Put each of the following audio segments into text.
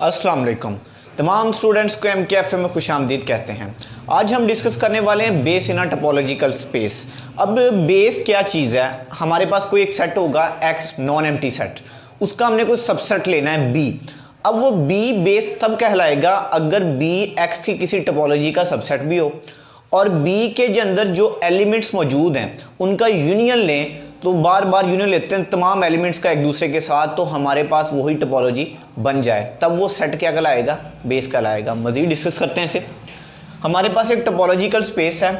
अस्सलाम वालेकुम। तमाम स्टूडेंट्स को MKFA में खुशामदीद कहते हैं। आज हम डिस्कस करने वाले हैं base in a topological space. अब बेस क्या चीज़ है? हमारे पास कोई एक सेट होगा X नॉन एम्प्टी सेट, उसका हमने कोई सबसेट लेना है B। अब वो B बेस तब कहलाएगा अगर B X की किसी टोपोलॉजी का सबसेट भी हो और B के अंदर जो एलिमेंट्स मौजूद हैं उनका यूनियन लें, तो बार बार यूनियन लेते हैं तमाम एलिमेंट्स का एक दूसरे के साथ, तो हमारे पास वही टोपोलॉजी बन जाए, तब वो सेट क्या कहलाएगा? बेस कहलाएगा। मज़ीद डिस्कस करते हैं इसे। हमारे पास एक टोपोलॉजिकल स्पेस है,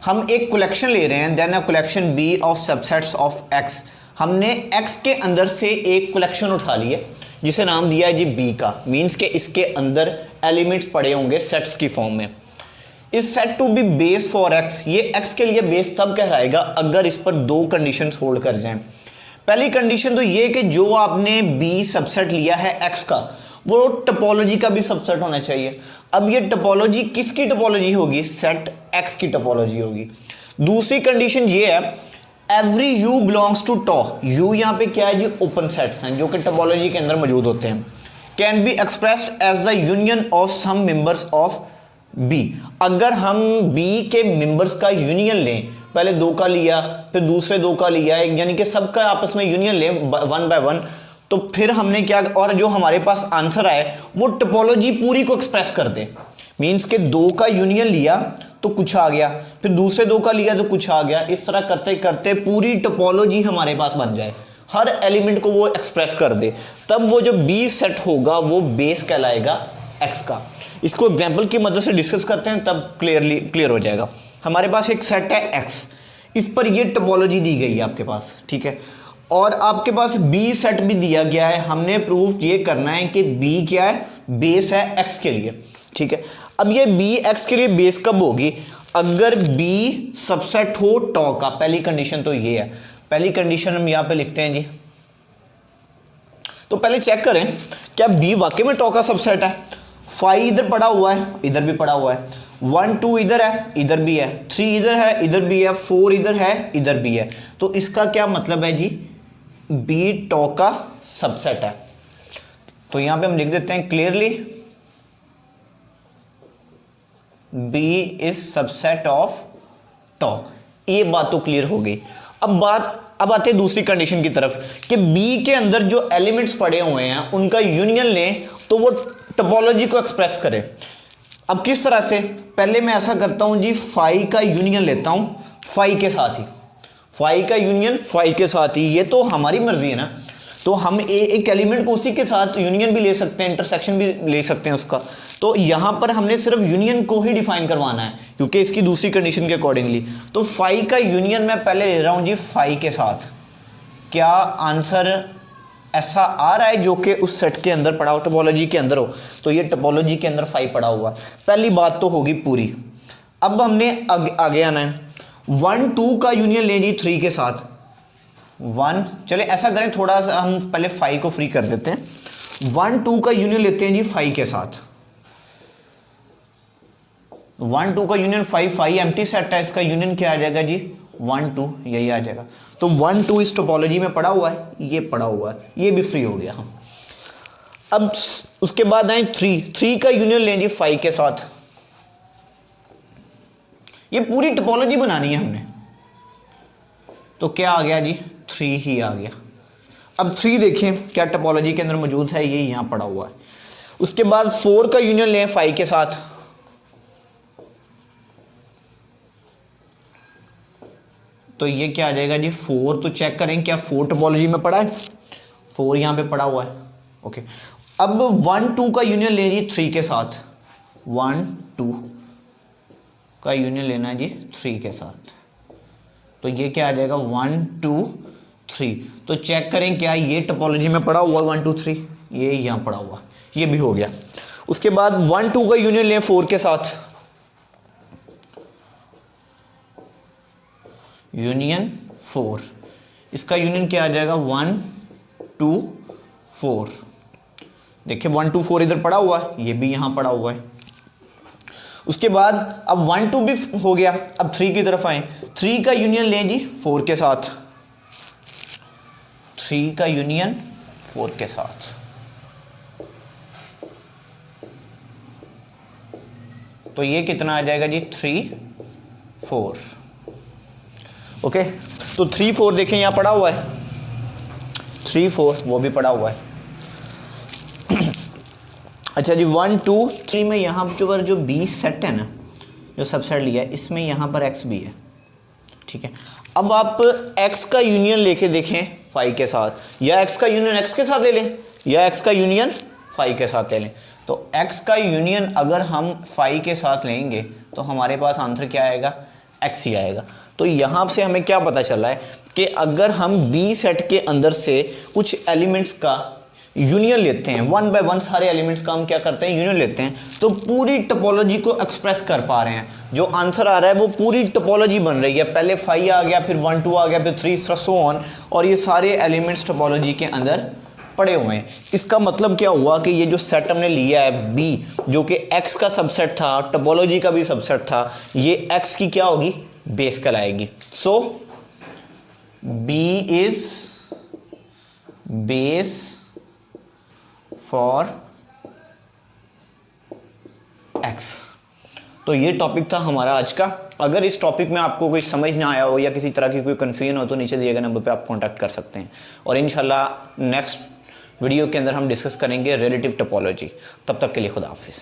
हम एक कलेक्शन ले रहे हैं, then a collection B of subsets of X। हमने X के अंदर से एक कलेक्शन उठा ली है जिसे नाम दिया है जी B का, मीन्स के इसके अंदर एलिमेंट्स पड़े होंगे सेट्स की फॉर्म में। इस set to be base for X, ये X के लिए बेस तब कहलाएगा अगर इस पर दो कंडीशंस होल्ड कर जाएं। पहली कंडीशन तो ये कि जो आपने B सबसेट लिया है X का, वो टोपोलॉजी का भी सबसेट होना चाहिए। अब ये टोपोलॉजी किसकी टोपोलॉजी होगी? सेट X की टोपोलॉजी होगी। दूसरी कंडीशन ये है every U belongs to tau. U यहाँ पे क्या है जी? ओपन सेट्स हैं जो कि टोपोलॉजी के अंदर मौजूद होते हैं। Can be expressed as the union of some members of B। अगर हम B के मेंबर्स का यूनियन लें, पहले दो का लिया फिर दूसरे दो का लिया, यानी कि सबका आपस में यूनियन लें वन बाय वन, तो फिर हमने क्या, और जो हमारे पास आंसर आए वो टोपोलॉजी पूरी को एक्सप्रेस कर दे। मीन्स के दो का यूनियन लिया तो कुछ आ गया, फिर दूसरे दो का लिया तो कुछ आ गया, इस तरह करते करते पूरी टोपोलॉजी हमारे पास बन जाए, हर एलिमेंट को वो एक्सप्रेस कर दे, तब वो जो B सेट होगा वो बेस कहलाएगा X का। इसको एग्जाम्पल की मदद से डिस्कस करते हैं, तब क्लियर हो जाएगा। हमारे पास एक सेट है X, इस पर ये टोपोलॉजी दी गई है आपके पास, ठीक है, और आपके पास B सेट भी दिया गया है। हमने प्रूफ ये करना है कि B क्या है? बेस है X के लिए, ठीक है। अब ये B X के लिए बेस कब होगी? अगर B सबसेट हो टॉ का। पहली कंडीशन तो ये है, पहली कंडीशन हम यहाँ पे लिखते हैं जी। तो पहले चेक करें क्या B वाकई में टॉ का सबसेट है। 5 इधर पड़ा हुआ है, इधर भी पड़ा हुआ है, 1 2 इधर है, इधर भी है, 3 इधर है, इधर भी है, 4 इधर है, इधर भी है। तो इसका क्या मतलब है जी? B टॉ का सबसेट है। तो यहां पे हम लिख देते हैं clearly B is subset of tau. ये बात तो क्लियर हो गई। अब आते हैं दूसरी कंडीशन की तरफ कि B के अंदर जो एलिमेंट्स पड़े हुए हैं उनका यूनियन लें तो वो टोपोलॉजी को एक्सप्रेस करे। अब किस तरह से? पहले मैं ऐसा करता हूं जी, 5 का यूनियन लेता हूं 5 के साथ ही, 5 का यूनियन 5 के साथ ही, ये तो हमारी मर्जी है ना, तो हम एक एलिमेंट को उसी के साथ यूनियन भी ले सकते हैं, इंटरसेक्शन भी ले सकते हैं उसका। तो यहां पर हमने सिर्फ यूनियन को ही डिफाइन करवाना है क्योंकि इसकी दूसरी कंडीशन के अकॉर्डिंगली। तो 5 का यूनियन मैं पहले ले रहा हूं जी 5 के साथ। क्या आंसर ऐसा आ रहा है जो कि उस सेट के अंदर पड़ा हो, टोपोलॉजी के अंदर हो? तो ये टोपोलॉजी के अंदर 5 पड़ा हुआ। पहली बात तो होगी पूरी। अब हमने आगे आना है, 1 2 का यूनियन ले जी 3 के साथ। 1, चले ऐसा करें, थोड़ा सा हम पहले 5 को फ्री कर देते हैं। 1 2 का यूनियन लेते हैं जी 5 के साथ। 1 2 का यूनियन 5 एम्प्टी सेट है, इसका यूनियन क्या आ जाएगा जी? 1 2, यही आ जाएगा। तो 1 2 इस टोपोलॉजी में पड़ा हुआ है, ये पड़ा हुआ है, ये भी फ्री हो गया हम। अब उसके बाद आए 3 का यूनियन लें जी 5 के साथ। ये पूरी टोपोलॉजी बनानी है हमने, तो क्या आ गया जी? 3 ही आ गया। अब 3 देखें क्या टोपोलॉजी के अंदर मौजूद है, ये यहां पड़ा हुआ है। उसके बाद 4 का यूनियन लें 5 के साथ। तो ये क्या आ जाएगा जी? 4। तो चेक करें क्या 4 टोपोलॉजी में पड़ा है? 4 यहां पे पड़ा हुआ है, ओके। अब 1 2 का यूनियन ले जी 3 के साथ। 1 2 का यूनियन लेना है जी 3 के साथ। तो ये क्या आ जाएगा? 1 2 3। तो चेक करें क्या ये टोपोलॉजी में पड़ा हुआ 1 2 3? ये यहां पड़ा हुआ, ये भी हो गया। उसके बाद 1 2 का यूनियन लें 4 के साथ। यूनियन 4, इसका यूनियन क्या आ जाएगा? 1 2 4। देखिए 1 2 4 इधर पड़ा हुआ है, ये भी यहां पड़ा हुआ है। उसके बाद अब 1 2 भी हो गया। अब 3 की तरफ आए, 3 का यूनियन लें जी 4 के साथ। 3 का यूनियन 4 के साथ। तो ये कितना आ जाएगा जी 3 4। ओके, तो 3 4 देखें यहाँ पड़ा हुआ है, 3 4 वो भी पड़ा हुआ है। अच्छा जी 1 2 3 में यहाँ पर जो बी सेट है ना, जो सबसेट लिया है, इसमें यहाँ पर एक्स भी है, ठीक है। अब आप x का यूनियन लेके देखें फाई के साथ, या x का यूनियन x के साथ ले लें, या x का यूनियन फाई के साथ ले लें। तो x का यूनियन अगर हम फाई के साथ लेंगे तो हमारे पास आंसर क्या आएगा, x ही आएगा। तो यहाँ से हमें क्या पता चला है कि अगर हम b सेट के अंदर से कुछ एलिमेंट्स का यूनियन लेते हैं, 1 बाय 1 सारे एलिमेंट्स का हम क्या करते हैं, यूनियन लेते हैं, तो पूरी टोपोलॉजी को एक्सप्रेस कर पा रहे हैं। जो आंसर आ रहा है वो पूरी टोपोलॉजी बन रही है, पहले 5 आ गया, फिर 1 2 आ गया, फिर 3 सो ऑन, और ये सारे एलिमेंट्स टोपोलॉजी के अंदर पड़े हुए हैं। इसका मतलब क्या हुआ कि ये जो सेट हमने लिया है B, जो कि x का सबसेट था, टोपोलॉजी का भी सबसेट था, ये x की क्या होगी, बेस कहलाएगी। So B is base for x। तो ये टॉपिक था हमारा आज का। अगर इस टॉपिक में आपको कोई समझ ना आया हो या किसी तरह की कोई कन्फ्यूजन हो तो नीचे दिए गए नंबर पे आप कांटेक्ट कर सकते हैं, और इंशाल्लाह नेक्स्ट वीडियो के अंदर हम डिस्कस करेंगे रिलेटिव टोपोलॉजी। तब तक के लिए खुदा हाफिज़।